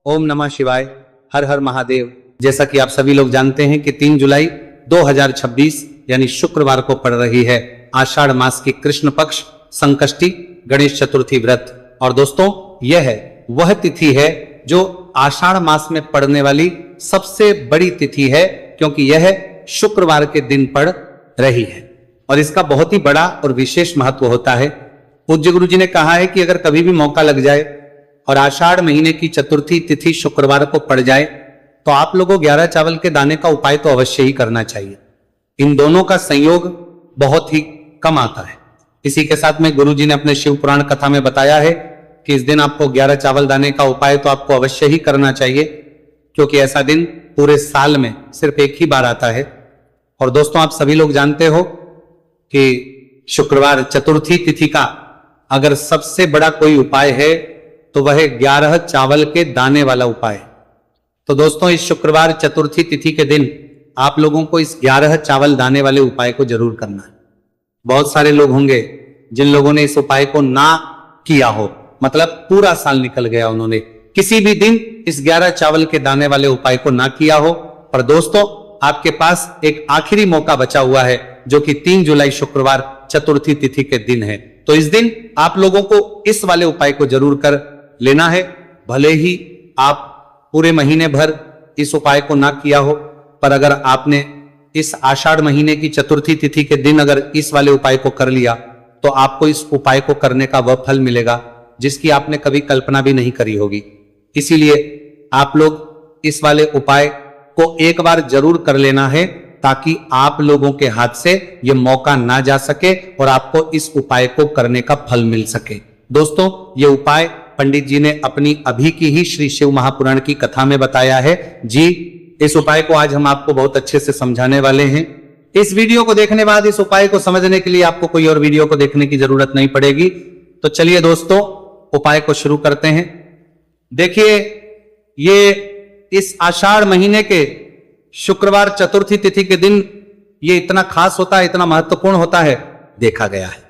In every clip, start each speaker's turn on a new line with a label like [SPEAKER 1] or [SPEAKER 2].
[SPEAKER 1] ओम नमः शिवाय। हर हर महादेव। जैसा कि आप सभी लोग जानते हैं कि 3 जुलाई 2026 यानी शुक्रवार को पड़ रही है आषाढ़ मास की कृष्ण पक्ष संकष्टी गणेश चतुर्थी व्रत। और दोस्तों यह वह तिथि है जो आषाढ़ मास में पड़ने वाली सबसे बड़ी तिथि है, क्योंकि यह शुक्रवार के दिन पड़ रही है और इसका बहुत ही बड़ा और विशेष महत्व होता है। पूज्य गुरु जी ने कहा है कि अगर कभी भी मौका लग जाए और आषाढ़ महीने की चतुर्थी तिथि शुक्रवार को पड़ जाए तो आप लोगों 11 चावल के दाने का उपाय तो अवश्य ही करना चाहिए। इन दोनों का संयोग बहुत ही कम आता है। इसी के साथ में गुरु जी ने अपने शिव पुराण कथा में बताया है कि इस दिन आपको 11 चावल दाने का उपाय तो आपको अवश्य ही करना चाहिए, क्योंकि ऐसा दिन पूरे साल में सिर्फ एक ही बार आता है। और दोस्तों आप सभी लोग जानते हो कि शुक्रवार चतुर्थी तिथि का अगर सबसे बड़ा कोई उपाय है तो वह 11 चावल के दाने वाला उपाय। तो दोस्तों इस शुक्रवार चतुर्थी तिथि के दिन आप लोगों को इस 11 चावल दाने वाले उपाय को जरूर करना है। बहुत सारे लोग होंगे जिन लोगों ने इस उपाय को ना किया हो, मतलब पूरा साल निकल गया, उन्होंने किसी भी दिन इस 11 चावल के दाने वाले उपाय को ना किया हो। पर दोस्तों आपके पास एक आखिरी मौका बचा हुआ है जो कि 3 जुलाई शुक्रवार चतुर्थी तिथि के दिन है। तो इस दिन आप लोगों को इस वाले उपाय को जरूर कर लेना है। भले ही आप पूरे महीने भर इस उपाय को ना किया हो, पर अगर आपने इस आषाढ़ महीने की चतुर्थी तिथि के दिन अगर इस वाले उपाय को कर लिया तो आपको इस उपाय को करने का वह फल मिलेगा जिसकी आपने कभी कल्पना भी नहीं करी होगी। इसीलिए आप लोग इस वाले उपाय को एक बार जरूर कर लेना है ताकि आप लोगों के हाथ से यह मौका ना जा सके और आपको इस उपाय को करने का फल मिल सके। दोस्तों ये उपाय पंडित जी ने अपनी अभी की ही श्री शिव महापुराण की कथा में बताया है जी। इस उपाय को आज हम आपको बहुत अच्छे से समझाने वाले हैं। इस वीडियो को देखने बाद इस उपाय को समझने के लिए आपको कोई और वीडियो को देखने की जरूरत नहीं पड़ेगी। तो चलिए दोस्तों उपाय को शुरू करते हैं। देखिए ये इस आषाढ़ महीने के शुक्रवार चतुर्थी तिथि के दिन ये इतना खास होता है, इतना महत्वपूर्ण होता है, देखा गया है।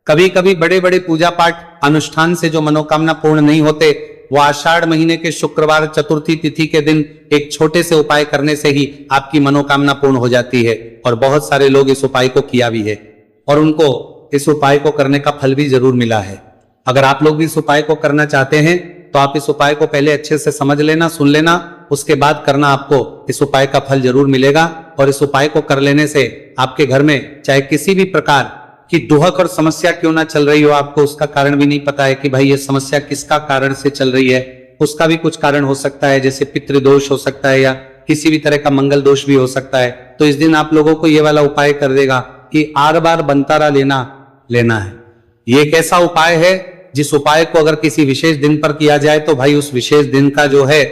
[SPEAKER 1] कभी कभी बड़े बड़े पूजा पाठ अनुष्ठान से जो मनोकामना पूर्ण नहीं होते वो आषाढ़ महीने के शुक्रवार चतुर्थी तिथि के दिन एक छोटे से उपाय करने से ही आपकी मनोकामना पूर्ण हो जाती है। और बहुत सारे लोग इस उपाय को किया भी है और उनको इस उपाय को करने का फल भी जरूर मिला है। अगर आप लोग भी इस उपाय को करना चाहते हैं तो आप इस उपाय को पहले अच्छे से समझ लेना, सुन लेना, उसके बाद करना, आपको इस उपाय का फल जरूर मिलेगा। और इस उपाय को कर लेने से आपके घर में चाहे किसी भी प्रकार कि दुहक और समस्या क्यों ना चल रही हो, आपको उसका कारण भी नहीं पता है कि भाई ये समस्या किसका कारण से चल रही है, उसका भी कुछ कारण हो सकता है, जैसे पितृदोष हो सकता है या किसी भी तरह का मंगल दोष भी हो सकता है। तो इस दिन आप लोगों को ये वाला उपाय कर देगा कि आर बार बंतारा लेना है। ये एक ऐसा उपाय है जिस उपाय को अगर किसी विशेष दिन पर किया जाए तो भाई उस विशेष दिन का जो है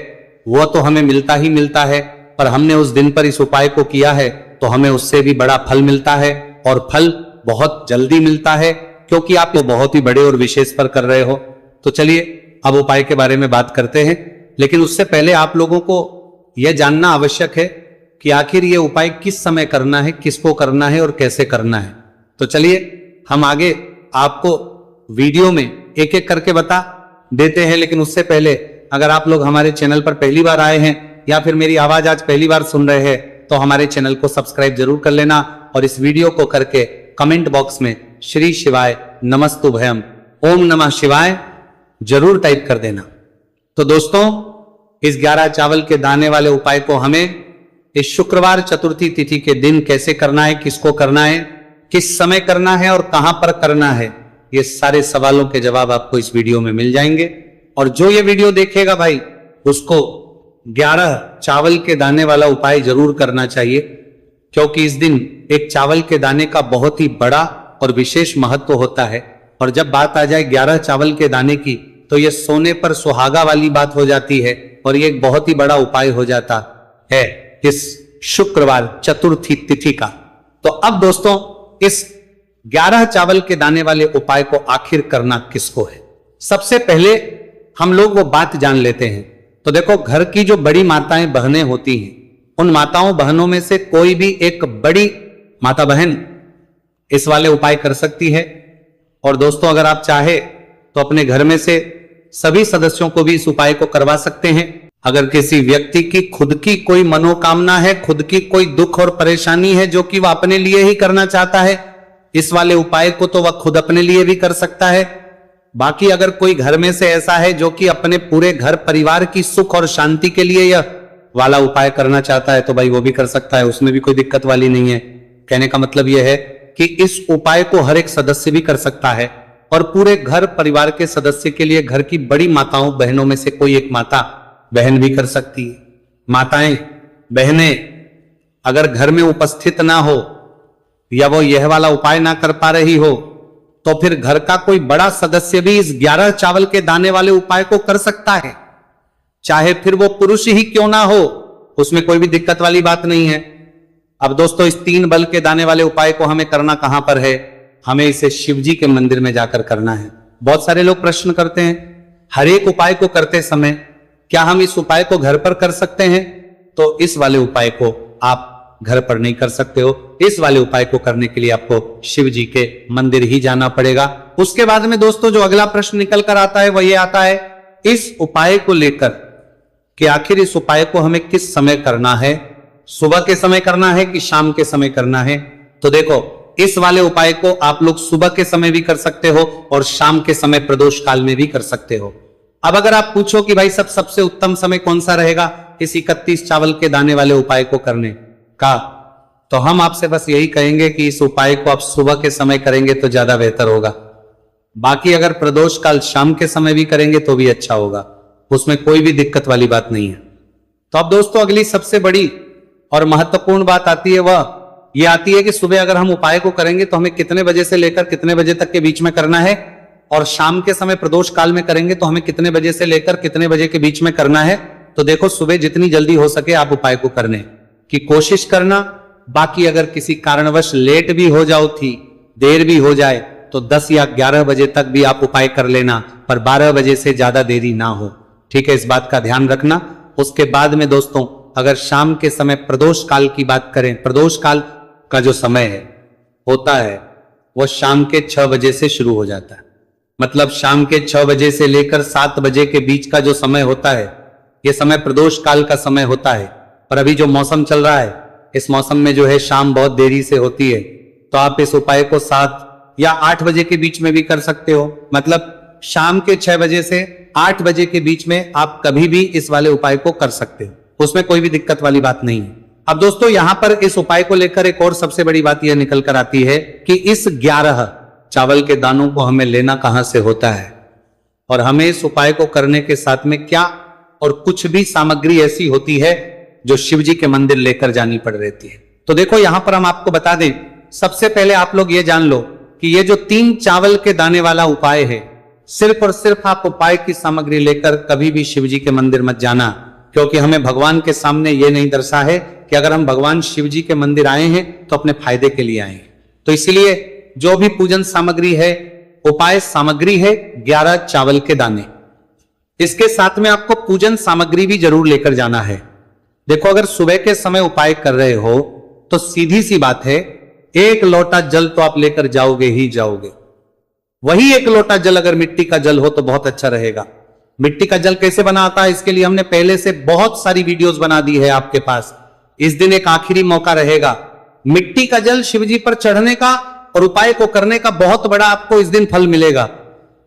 [SPEAKER 1] वो तो हमें मिलता ही मिलता है, पर हमने उस दिन पर इस उपाय को किया है तो हमें उससे भी बड़ा फल मिलता है और फल बहुत जल्दी मिलता है, क्योंकि आप तो बहुत ही बड़े और विशेष पर कर रहे हो। तो चलिए अब उपाय के बारे में बात करते हैं, लेकिन उससे पहले आप लोगों को यह जानना आवश्यक है कि आखिर ये उपाय किस समय करना है, किसको करना है और कैसे करना है। तो चलिए हम आगे आपको वीडियो में एक एक करके बता देते हैं। लेकिन उससे पहले अगर आप लोग हमारे चैनल पर पहली बार आए हैं या फिर मेरी आवाज आज पहली बार सुन रहे हैं तो हमारे चैनल को सब्सक्राइब जरूर कर लेना और इस वीडियो को करके कमेंट बॉक्स में श्री शिवाय नमस्तुभयम ओम नमः शिवाय जरूर टाइप कर देना। तो दोस्तों इस 11 चावल के दाने वाले उपाय को हमें इस शुक्रवार चतुर्थी तिथि के दिन कैसे करना है, किसको करना है, किस समय करना है और कहां पर करना है, ये सारे सवालों के जवाब आपको इस वीडियो में मिल जाएंगे। और जो ये वीडियो देखेगा भाई उसको 11 चावल के दाने वाला उपाय जरूर करना चाहिए, क्योंकि इस दिन एक चावल के दाने का बहुत ही बड़ा और विशेष महत्व होता है। और जब बात आ जाए 11 चावल के दाने की तो यह सोने पर सुहागा वाली बात हो जाती है और ये एक बहुत ही बड़ा उपाय हो जाता है इस शुक्रवार चतुर्थी तिथि का। तो अब दोस्तों इस 11 चावल के दाने वाले उपाय को आखिर करना किसको है, सबसे पहले हम लोग वो बात जान लेते हैं। तो देखो घर की जो बड़ी माताएं बहनें होती हैं उन माताओं बहनों में से कोई भी एक बड़ी माता बहन इस वाले उपाय कर सकती है। और दोस्तों अगर आप चाहे तो अपने घर में से सभी सदस्यों को भी इस उपाय को करवा सकते हैं। अगर किसी व्यक्ति की खुद की कोई मनोकामना है, खुद की कोई दुख और परेशानी है जो कि वह अपने लिए ही करना चाहता है, इस वाले उपाय को तो वह खुद अपने लिए भी कर सकता है। बाकी अगर कोई घर में से ऐसा है जो कि अपने पूरे घर परिवार की सुख और शांति के लिए यह वाला उपाय करना चाहता है तो भाई वो भी कर सकता है, उसमें भी कोई दिक्कत वाली नहीं है। कहने का मतलब यह है कि इस उपाय को हर एक सदस्य भी कर सकता है और पूरे घर परिवार के सदस्य के लिए घर की बड़ी माताओं बहनों में से कोई एक माता बहन भी कर सकती है। माताएं बहनें अगर घर में उपस्थित ना हो या वो यह वाला उपाय ना कर पा रही हो तो फिर घर का कोई बड़ा सदस्य भी इस 11 चावल के दाने वाले उपाय को कर सकता है, चाहे फिर वो पुरुष ही क्यों ना हो, उसमें कोई भी दिक्कत वाली बात नहीं है। अब दोस्तों इस 3 बल के दाने वाले उपाय को हमें करना कहां पर है? हमें इसे शिव जी के मंदिर में जाकर करना है। बहुत सारे लोग प्रश्न करते हैं हर एक उपाय को करते समय क्या हम इस उपाय को घर पर कर सकते हैं? तो इस वाले उपाय को आप घर पर नहीं कर सकते हो। इस वाले उपाय को करने के लिए आपको शिव जी के मंदिर ही जाना पड़ेगा। उसके बाद में दोस्तों जो अगला प्रश्न निकल कर आता है वह ये आता है इस उपाय को लेकर कि आखिर इस उपाय को हमें किस समय करना है, सुबह के समय करना है कि शाम के समय करना है? तो देखो इस वाले उपाय को आप लोग सुबह के समय भी कर सकते हो और शाम के समय प्रदोष काल में भी कर सकते हो। अब अगर आप पूछो कि भाई सबसे उत्तम समय कौन सा रहेगा इस 31 चावल के दाने वाले उपाय को करने का, तो हम आपसे बस यही कहेंगे कि इस उपाय को आप सुबह के समय करेंगे तो ज्यादा बेहतर होगा। बाकी अगर प्रदोष काल शाम के समय भी करेंगे तो भी अच्छा होगा, उसमें कोई भी दिक्कत वाली बात नहीं है। तो अब दोस्तों अगली सबसे बड़ी और महत्वपूर्ण बात आती है, वह ये आती है कि सुबह अगर हम उपाय को करेंगे तो हमें कितने बजे से लेकर कितने बजे तक के बीच में करना है, और शाम के समय प्रदोष काल में करेंगे तो हमें कितने बजे से लेकर कितने बजे के बीच में करना है। तो देखो सुबह जितनी जल्दी हो सके आप उपाय को करने की कोशिश करना। बाकी अगर किसी कारणवश लेट भी हो जाओ थी, देर भी हो जाए तो 10 या 11 बजे तक भी आप उपाय कर लेना, पर 12 बजे से ज्यादा देरी ना हो, ठीक है, इस बात का ध्यान रखना। उसके बाद में दोस्तों अगर शाम के समय प्रदोष काल की बात करें, प्रदोष काल का जो समय है होता है वह शाम के 6 बजे से शुरू हो जाता है। मतलब शाम के 6 बजे से लेकर 7 बजे के बीच का जो समय होता है यह समय प्रदोष काल का समय होता है। पर अभी जो मौसम चल रहा है इस मौसम में जो है शाम बहुत देरी से होती है, तो आप इस उपाय को 7 या 8 बजे के बीच में भी कर सकते हो। मतलब शाम के 6 बजे से 8 बजे के बीच में आप कभी भी इस वाले उपाय को कर सकते हो, उसमें कोई भी दिक्कत वाली बात नहीं है। अब दोस्तों यहां पर इस उपाय को लेकर एक और सबसे बड़ी बात यह निकल कर आती है कि इस 11 चावल के दानों को हमें लेना कहां से होता है, और हमें इस उपाय को करने के साथ में क्या और कुछ भी सामग्री ऐसी होती है जो शिव जी के मंदिर लेकर जानी पड़ रहती है। तो देखो यहां पर हम आपको बता दें, सबसे पहले आप लोग ये जान लो कि ये जो 3 चावल के दाने वाला उपाय है, सिर्फ और सिर्फ आप उपाय की सामग्री लेकर कभी भी शिव जी के मंदिर मत जाना, क्योंकि हमें भगवान के सामने ये नहीं दर्शा है कि अगर हम भगवान शिव जी के मंदिर आए हैं तो अपने फायदे के लिए आए हैं। तो इसलिए जो भी पूजन सामग्री है, उपाय सामग्री है 11 चावल के दाने, इसके साथ में आपको पूजन सामग्री भी जरूर लेकर जाना है। देखो अगर सुबह के समय उपाय कर रहे हो तो सीधी सी बात है 1 लोटा जल तो आप लेकर जाओगे ही जाओगे। वही 1 लोटा जल अगर मिट्टी का जल हो तो बहुत अच्छा रहेगा। मिट्टी का जल कैसे बना आता है इसके लिए हमने पहले से बहुत सारी वीडियोस बना दी है आपके पास। इस दिन एक आखिरी मौका रहेगा मिट्टी का जल शिवजी पर चढ़ने का और उपाय को करने का, बहुत बड़ा आपको इस दिन फल मिलेगा।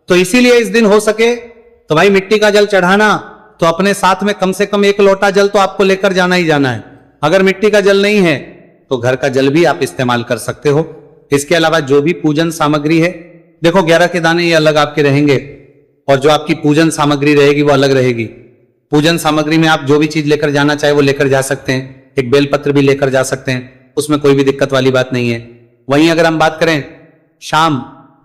[SPEAKER 1] तो इसीलिए इस दिन हो सके तो भाई मिट्टी का जल चढ़ाना तो अपने साथ में कम से कम 1 लोटा जल तो आपको लेकर जाना ही जाना है। अगर मिट्टी का जल नहीं है तो घर का जल भी आप इस्तेमाल कर सकते हो। इसके अलावा जो भी पूजन सामग्री है, देखो 11 के दाने ये अलग आपके रहेंगे और जो आपकी पूजन सामग्री रहेगी वो अलग रहेगी। पूजन सामग्री में आप जो भी चीज लेकर जाना चाहे वो लेकर जा सकते हैं, एक बेलपत्र भी लेकर जा सकते हैं, उसमें कोई भी दिक्कत वाली बात नहीं है। वहीं अगर हम बात करें शाम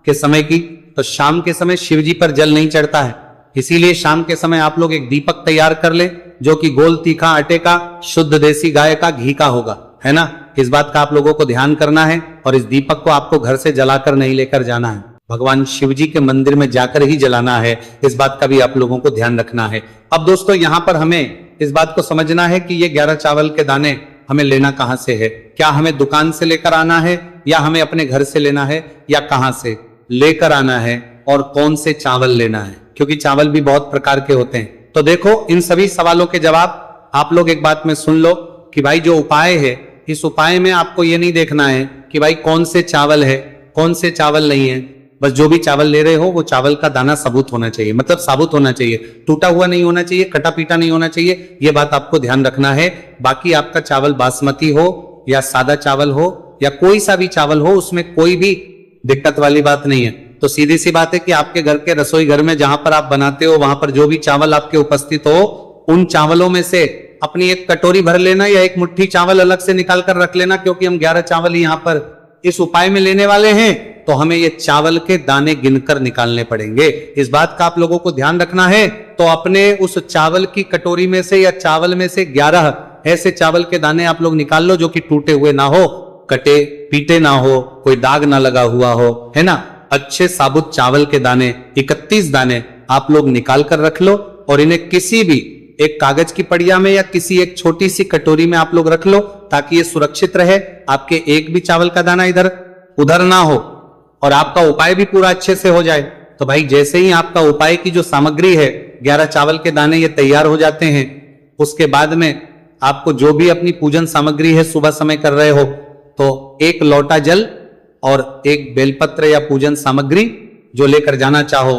[SPEAKER 1] के समय की, तो शाम के समय शिव जी पर जल नहीं चढ़ता है, इसीलिए शाम के समय आप लोग एक दीपक तैयार कर ले जो कि गोल तीखा आटे का, शुद्ध देसी गाय का घी का होगा, है ना। इस बात का आप लोगों को ध्यान करना है और इस दीपक को आपको घर से जलाकर नहीं लेकर जाना है, भगवान शिव जी के मंदिर में जाकर ही जलाना है। इस बात का भी आप लोगों को ध्यान रखना है। अब दोस्तों यहां पर हमें इस बात को समझना है कि ये 11 चावल के दाने हमें लेना कहां से है। क्या हमें दुकान से लेकर आना है या हमें अपने घर से लेना है या कहां से लेकर आना है और कौन से चावल लेना है, क्योंकि चावल भी बहुत प्रकार के होते हैं। तो देखो इन सभी सवालों के जवाब आप लोग एक बात में सुन लो कि भाई जो उपाय है, इस उपाय में आपको ये नहीं देखना है कि भाई कौन से चावल है कौन से चावल नहीं है। बस जो भी चावल ले रहे हो वो चावल का दाना साबुत होना चाहिए, मतलब साबुत होना चाहिए, टूटा हुआ नहीं होना चाहिए, कटा पीटा नहीं होना चाहिए। ये बात आपको ध्यान रखना है। बाकी आपका चावल बासमती हो या सादा चावल हो या कोई सा भी चावल हो, उसमें कोई भी दिक्कत वाली बात नहीं है। तो सीधी सी बात है कि आपके घर के रसोई घर में जहां पर आप बनाते हो वहां पर जो भी चावल आपके उपस्थित हो, उन चावलों में से अपनी एक कटोरी भर लेना या एक मुट्ठी चावल अलग से निकाल कर रख लेना, क्योंकि हम 11 चावल यहां पर इस उपाय में लेने वाले हैं, तो हमें ये चावल के दाने गिनकर निकालने पड़ेंगे। इस बात का आप लोगों को ध्यान रखना है। तो अपने उस चावल की कटोरी में से या चावल में से 11 ऐसे चावल के दाने आप लोग निकाल लो जो कि टूटे हुए ना हो, कटे पीटे ना हो, कोई दाग ना लगा हुआ हो, है ना। अच्छे साबुत चावल के दाने 31 दाने आप लोग निकाल कर रख लो और इन्हें किसी भी एक कागज की पड़िया में या किसी एक छोटी सी कटोरी में आप लोग रख लो, ताकि ये सुरक्षित रहे, आपके एक भी चावल का दाना इधर उधर ना हो और आपका उपाय भी पूरा अच्छे से हो जाए। तो भाई जैसे ही आपका उपाय की जो सामग्री है 11 चावल के दाने ये तैयार हो जाते हैं, उसके बाद में आपको जो भी अपनी पूजन सामग्री है सुबह समय कर रहे हो, तो एक लोटा जल और एक बेलपत्र या पूजन सामग्री जो लेकर जाना चाहो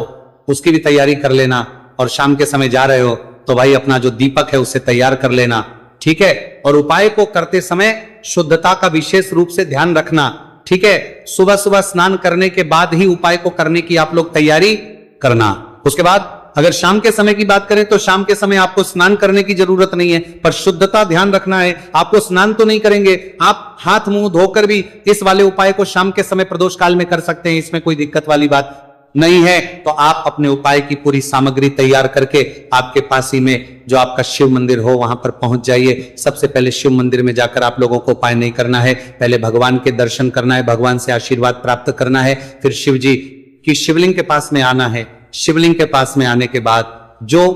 [SPEAKER 1] उसकी भी तैयारी कर लेना। और शाम के समय जा रहे हो तो भाई अपना जो दीपक है उसे तैयार कर लेना, ठीक है। और उपाय को करते समय शुद्धता का विशेष रूप से ध्यान रखना, ठीक है। सुबह सुबह स्नान करने के बाद ही उपाय को करने की आप लोग तैयारी करना। उसके बाद अगर शाम के समय की बात करें तो शाम के समय आपको स्नान करने की जरूरत नहीं है, पर शुद्धता ध्यान रखना है। आपको स्नान तो नहीं करेंगे, आप हाथ मुंह धोकर भी इस वाले उपाय को शाम के समय प्रदोष काल में कर सकते हैं, इसमें कोई दिक्कत वाली बात नहीं है। तो आप अपने उपाय की पूरी सामग्री तैयार करके आपके पास ही में जो आपका शिव मंदिर हो वहां पर पहुंच जाइए। सबसे पहले शिव मंदिर में जाकर आप लोगों को उपाय नहीं करना है, पहले भगवान के दर्शन करना है, भगवान से आशीर्वाद प्राप्त करना है, फिर शिव जी की शिवलिंग के पास में आना है। शिवलिंग के पास में आने के बाद जो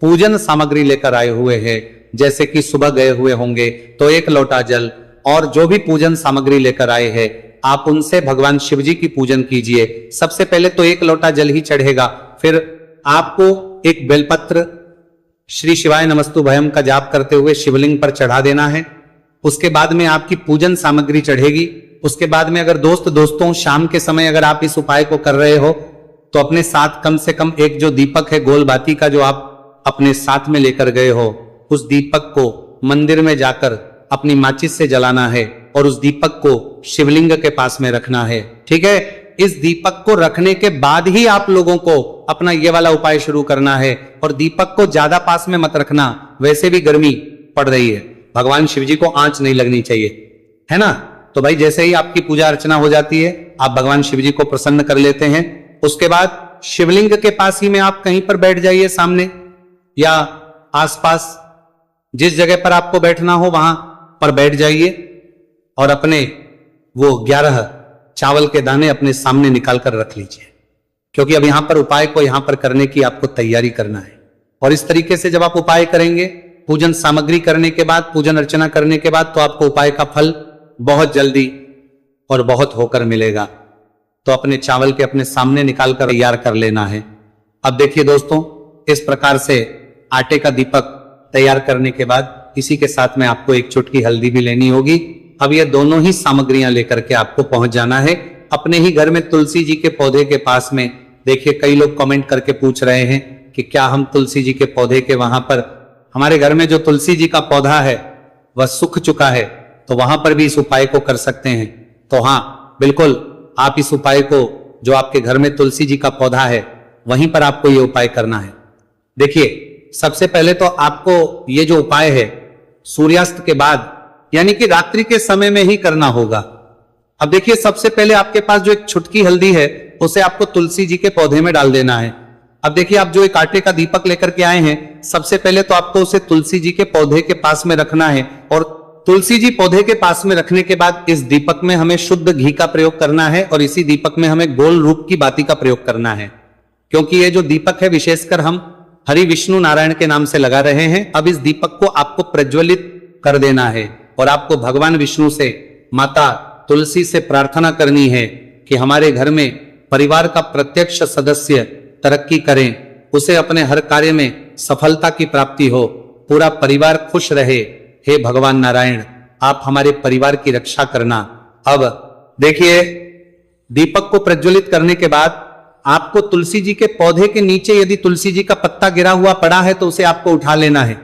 [SPEAKER 1] पूजन सामग्री लेकर आए हुए हैं, जैसे कि सुबह गए हुए होंगे तो एक लोटा जल और जो भी पूजन सामग्री लेकर आए हैं आप उनसे भगवान शिव जी की पूजन कीजिए। सबसे पहले तो एक लोटा जल ही चढ़ेगा, फिर आपको एक बेलपत्र श्री शिवाय नमस्तुभयम का जाप करते हुए शिवलिंग पर चढ़ा देना है। उसके बाद में आपकी पूजन सामग्री चढ़ेगी। उसके बाद में अगर दोस्तों शाम के समय अगर आप इस उपाय को कर रहे हो तो अपने साथ कम से कम एक जो दीपक है गोल बाती का जो आप अपने साथ में लेकर गए हो, उस दीपक को मंदिर में जाकर अपनी माचिस से जलाना है और उस दीपक को शिवलिंग के पास में रखना है, ठीक है। इस दीपक को रखने के बाद ही आप लोगों को अपना ये वाला उपाय शुरू करना है और दीपक को ज्यादा पास में मत रखना, वैसे भी गर्मी पड़ रही है, भगवान शिव जी को आंच नहीं लगनी चाहिए, है ना। तो भाई जैसे ही आपकी पूजा अर्चना हो जाती है आप भगवान शिव जी को प्रसन्न कर लेते हैं। उसके बाद शिवलिंग के पास ही में आप कहीं पर बैठ जाइए, सामने या आसपास जिस जगह पर आपको बैठना हो वहां पर बैठ जाइए और अपने वो 11 चावल के दाने अपने सामने निकाल कर रख लीजिए, क्योंकि अब यहां पर उपाय को यहां पर करने की आपको तैयारी करना है। और इस तरीके से जब आप उपाय करेंगे, पूजन सामग्री करने के बाद, पूजन अर्चना करने के बाद, तो आपको उपाय का फल बहुत जल्दी और बहुत होकर मिलेगा। तो अपने चावल के अपने सामने निकाल कर तैयार कर लेना है। अब देखिए दोस्तों, इस प्रकार से आटे का दीपक तैयार करने के बाद इसी के साथ में आपको एक चुटकी हल्दी भी लेनी होगी। अब ये दोनों ही सामग्रियां लेकर के आपको पहुंच जाना है अपने ही घर में तुलसी जी के पौधे के पास में। देखिए कई लोग कमेंट करके पूछ रहे हैं कि क्या हम तुलसी जी के पौधे के वहां पर, हमारे घर में जो तुलसी जी का पौधा है वह सूख चुका है, तो वहां पर भी इस उपाय को कर सकते हैं। तो हाँ बिल्कुल, आप इस उपाय को जो आपके घर में तुलसी जी का पौधा है वहीं पर आपको ये उपाय करना है। देखिए सबसे पहले तो आपको ये जो उपाय है सूर्यास्त के बाद यानी कि रात्रि के समय में ही करना होगा। अब देखिए सबसे पहले आपके पास जो एक छुटकी हल्दी है उसे आपको तुलसी जी के पौधे में डाल देना है। अब देखिए आप जो एक आटे का दीपक लेकर के आए हैं, सबसे पहले तो आपको उसे तुलसी जी के पौधे के पास में रखना है और तुलसी जी पौधे के पास में रखने के बाद इस दीपक में हमें शुद्ध घी का प्रयोग करना है और इसी दीपक में हमें गोल रूप की बाती का प्रयोग करना है, क्योंकि ये जो दीपक है विशेषकर हम हरि विष्णु नारायण के नाम से लगा रहे हैं। अब इस दीपक को आपको प्रज्वलित कर देना है और आपको भगवान विष्णु से, माता तुलसी से प्रार्थना करनी है कि हमारे घर में परिवार का प्रत्यक्ष सदस्य तरक्की करें उसे अपने हर कार्य में सफलता की प्राप्ति हो, पूरा परिवार खुश रहे। हे भगवान नारायण, आप हमारे परिवार की रक्षा करना। अब देखिए, दीपक को प्रज्वलित करने के बाद आपको तुलसी जी के पौधे के नीचे यदि तुलसी जी का पत्ता गिरा हुआ पड़ा है तो उसे आपको उठा लेना है।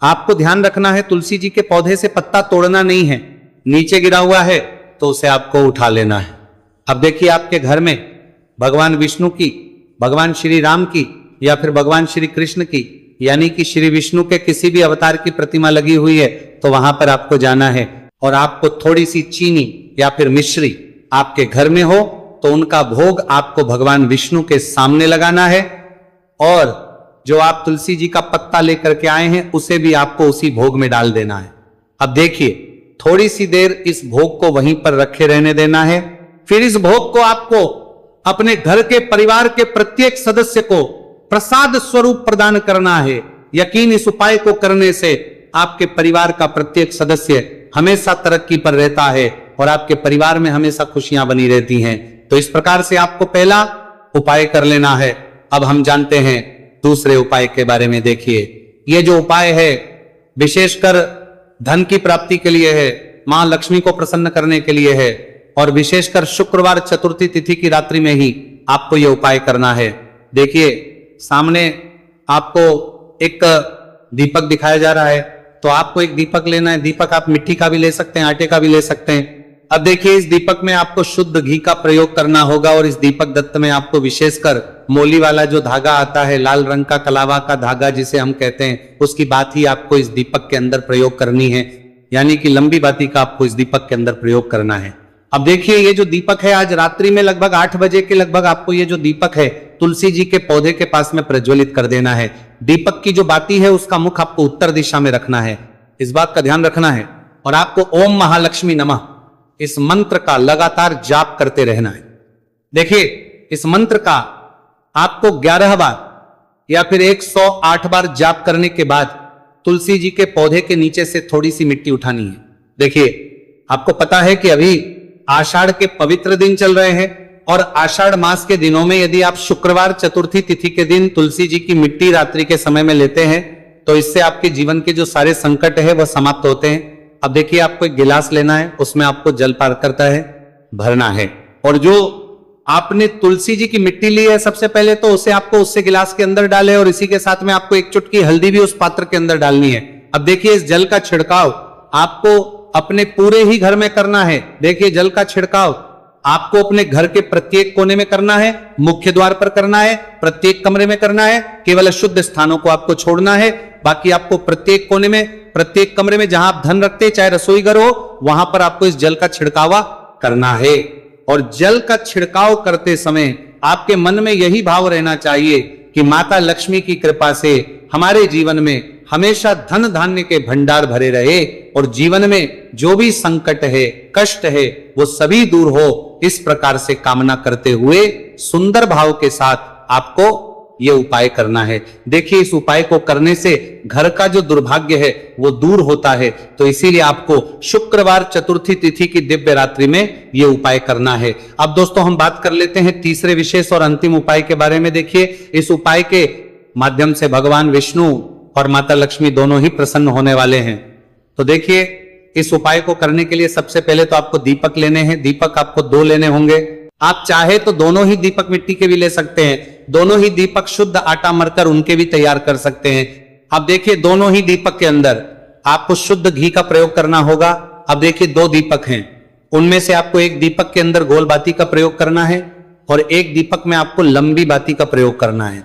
[SPEAKER 1] आपको ध्यान रखना है, तुलसी जी के पौधे से पत्ता तोड़ना नहीं है। नीचे गिरा हुआ है तो उसे आपको उठा लेना है। अब देखिए, आपके घर में भगवान विष्णु की, भगवान श्री राम की या फिर भगवान श्री कृष्ण की, यानी कि श्री विष्णु के किसी भी अवतार की प्रतिमा लगी हुई है तो वहां पर आपको जाना है और आपको थोड़ी सी चीनी या फिर मिश्री आपके घर में हो तो उनका भोग आपको भगवान विष्णु के सामने लगाना है और जो आप तुलसी जी का पत्ता लेकर के आए हैं उसे भी आपको उसी भोग में डाल देना है। अब देखिए, थोड़ी सी देर इस भोग को वहीं पर रखे रहने देना है। फिर इस भोग को आपको अपने घर के परिवार के प्रत्येक सदस्य को प्रसाद स्वरूप प्रदान करना है। यकीन, इस उपाय को करने से आपके परिवार का प्रत्येक सदस्य हमेशा तरक्की पर रहता है और आपके परिवार में हमेशा खुशियां बनी रहती हैं। तो इस प्रकार से आपको पहला उपाय कर लेना है। अब हम जानते हैं दूसरे उपाय के बारे में। देखिए, ये जो उपाय है विशेषकर धन की प्राप्ति के लिए है, मां लक्ष्मी को प्रसन्न करने के लिए है और विशेषकर शुक्रवार चतुर्थी तिथि की रात्रि में ही आपको यह उपाय करना है। देखिए, सामने आपको एक दीपक दिखाया जा रहा है, तो आपको एक दीपक लेना है। दीपक आप मिट्टी का भी ले सकते हैं, आटे का भी ले सकते हैं। अब देखिए, इस दीपक में आपको शुद्ध घी का प्रयोग करना होगा और इस दीपक दत्त में आपको विशेषकर मोली वाला जो धागा आता है, लाल रंग का कलावा का धागा जिसे हम कहते हैं, उसकी बात ही आपको इस दीपक के अंदर प्रयोग करनी है, यानी कि लंबी बाती का आपको इस दीपक के अंदर प्रयोग करना है। अब देखिए, ये जो दीपक है आज रात्रि में लगभग 8 बजे के लगभग आपको ये जो दीपक है तुलसी जी के पौधे के पास में प्रज्वलित कर देना है। दीपक की जो बाती है उसका मुख आपको उत्तर दिशा में रखना है, इस बात का ध्यान रखना है। और आपको ओम महालक्ष्मी नमः इस मंत्र का लगातार जाप करते रहना है। देखिए, इस मंत्र का आपको 11 बार या फिर 108 बार जाप करने के बाद तुलसी जी के पौधे के नीचे से थोड़ी सी मिट्टी उठानी है। देखिए, आपको पता है कि अभी आषाढ़ के पवित्र दिन चल रहे हैं और आषाढ़ मास के दिनों में यदि आप शुक्रवार चतुर्थी तिथि के दिन तुलसी जी की मिट्टी रात्रि के समय में लेते हैं तो इससे आपके जीवन के जो सारे संकट है वह समाप्त होते हैं। अब देखिए, आपको एक गिलास लेना है, उसमें आपको जल पार करता है भरना है और जो आपने तुलसी जी की मिट्टी ली है सबसे पहले तो उसे आपको उससे गिलास के अंदर डाले और इसी के साथ में आपको एक चुटकी हल्दी भी उस पात्र के अंदर डालनी है। अब देखिए, इस जल का छिड़काव आपको अपने पूरे ही घर में करना है। देखिए, जल का छिड़काव आपको अपने घर के प्रत्येक कोने में करना है, मुख्य द्वार पर करना है, प्रत्येक कमरे में करना है, केवल शुद्ध स्थानों को आपको छोड़ना है। बाकी आपको प्रत्येक कोने में, प्रत्येक कमरे में जहां आप धन रखते हैं, चाहे रसोई घर हो, वहां पर आपको इस जल का छिड़कावा करना है। और जल का छिड़काव करते समय आपके मन में यही भाव रहना चाहिए कि माता लक्ष्मी की कृपा से हमारे जीवन में हमेशा धन धान्य के भंडार भरे रहे और जीवन में जो भी संकट है, कष्ट है, वो सभी दूर हो। इस प्रकार से कामना करते हुए सुंदर भाव के साथ आपको ये उपाय करना है। देखिए, इस उपाय को करने से घर का जो दुर्भाग्य है वो दूर होता है। तो इसीलिए आपको शुक्रवार चतुर्थी तिथि की दिव्य रात्रि में ये उपाय करना है। अब दोस्तों, हम बात कर लेते हैं तीसरे विशेष और अंतिम उपाय के बारे में। देखिए, इस उपाय के माध्यम से भगवान विष्णु और माता लक्ष्मी दोनों ही प्रसन्न होने वाले हैं। तो देखिए, इस उपाय को करने के लिए सबसे पहले तो आपको दीपक लेने हैं। दीपक आपको 2 लेने होंगे। आप चाहे तो दोनों ही दीपक मिट्टी के भी ले सकते हैं, दोनों ही दीपक शुद्ध आटा मरकर उनके भी तैयार कर सकते हैं। अब देखिए, दोनों ही दीपक के अंदर आपको शुद्ध घी का प्रयोग करना होगा। अब देखिए, 2 दीपक हैं, उनमें से आपको एक दीपक के अंदर गोल बाती का प्रयोग करना है और एक दीपक में आपको लंबी बाती का प्रयोग करना है।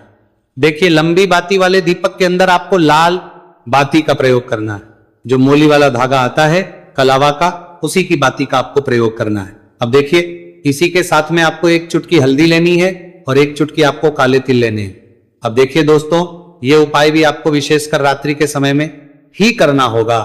[SPEAKER 1] देखिए, लंबी बाती वाले दीपक के अंदर आपको लाल बाती का प्रयोग करना है। जो मोली वाला धागा आता है कलावा का, उसी की बाती का आपको प्रयोग करना है। अब देखिए, इसी के साथ में आपको एक चुटकी हल्दी लेनी है और एक चुटकी आपको काले तिल लेने हैं। अब देखिए दोस्तों, ये उपाय भी आपको विशेषकर रात्रि के समय में ही करना होगा।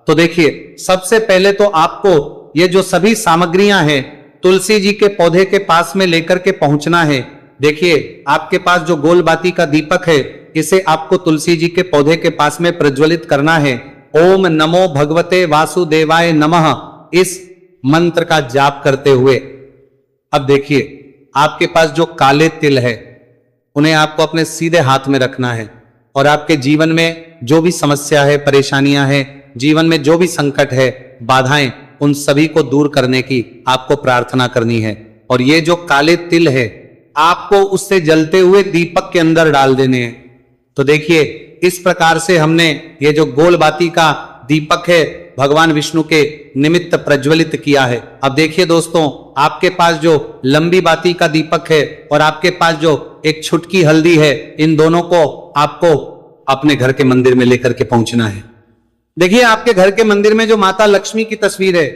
[SPEAKER 1] तो देखिए, सबसे पहले तो आपको ये जो सभी सामग्रियां हैं तुलसी जी के पौधे के पास में लेकर के पहुंचना है। देखिए, आपके पास जो गोल बाती का दीपक है, इसे आपको तुलसी जी के पौधे के पास में प्रज्वलित करना है। ओम नमो भगवते वासुदेवाय नमः इस मंत्र का जाप करते हुए। अब देखिए, आपके पास जो काले तिल है उन्हें आपको अपने सीधे हाथ में रखना है और आपके जीवन में जो भी समस्या है, परेशानियां हैं, जीवन में जो भी संकट है, बाधाएं, उन सभी को दूर करने की आपको प्रार्थना करनी है। और ये जो काले तिल है आपको उससे जलते हुए दीपक के अंदर डाल देने हैं। तो देखिए इस प्रकार से हमने ये जो गोल बाती का दीपक है भगवान विष्णु के निमित्त प्रज्वलित किया है। अब देखिए दोस्तों, आपके पास जो लंबी बाती का दीपक है और आपके पास जो एक छुटकी हल्दी है, इन दोनों को आपको अपने घर के मंदिर में लेकर के पहुंचना है। देखिए आपके घर के मंदिर में जो माता लक्ष्मी की तस्वीर है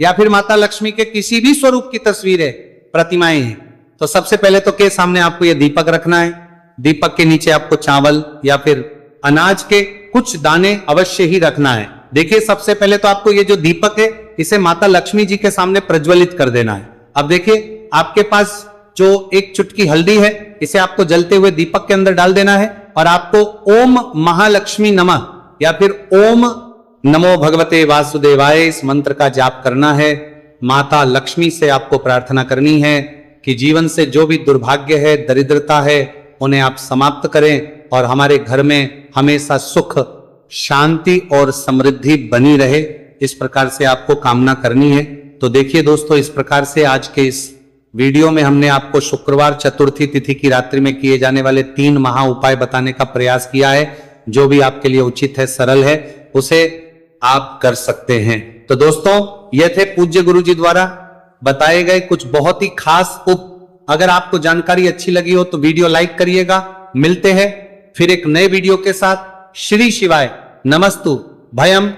[SPEAKER 1] या फिर माता लक्ष्मी के किसी भी स्वरूप की तस्वीर है, प्रतिमाएं हैं, तो सबसे पहले तो के सामने आपको यह दीपक रखना है। दीपक के नीचे आपको चावल या फिर अनाज के कुछ दाने अवश्य ही रखना है। देखिए सबसे पहले तो आपको ये जो दीपक है इसे माता लक्ष्मी जी के सामने प्रज्वलित कर देना है। अब देखिए आपके पास जो एक चुटकी हल्दी है इसे आपको जलते हुए दीपक के अंदर डाल देना है और आपको ओम महालक्ष्मी नमः या फिर ओम नमो भगवते वासुदेवाय इस मंत्र का जाप करना है। माता लक्ष्मी से आपको प्रार्थना करनी है कि जीवन से जो भी दुर्भाग्य है, दरिद्रता है, उन्हें आप समाप्त करें और हमारे घर में हमेशा सुख, शांति और समृद्धि बनी रहे। इस प्रकार से आपको कामना करनी है। तो देखिए दोस्तों, इस प्रकार से आज के इस वीडियो में हमने आपको शुक्रवार चतुर्थी तिथि की रात्रि में किए जाने वाले 3 महा उपाय बताने का प्रयास किया है। जो भी आपके लिए उचित है, सरल है, उसे आप कर सकते हैं। तो दोस्तों, ये थे पूज्य गुरु जी द्वारा बताए गए कुछ बहुत ही खास अगर आपको जानकारी अच्छी लगी हो तो वीडियो लाइक करिएगा। मिलते हैं फिर एक नए वीडियो के साथ। श्री शिवाय नमस्तु भयम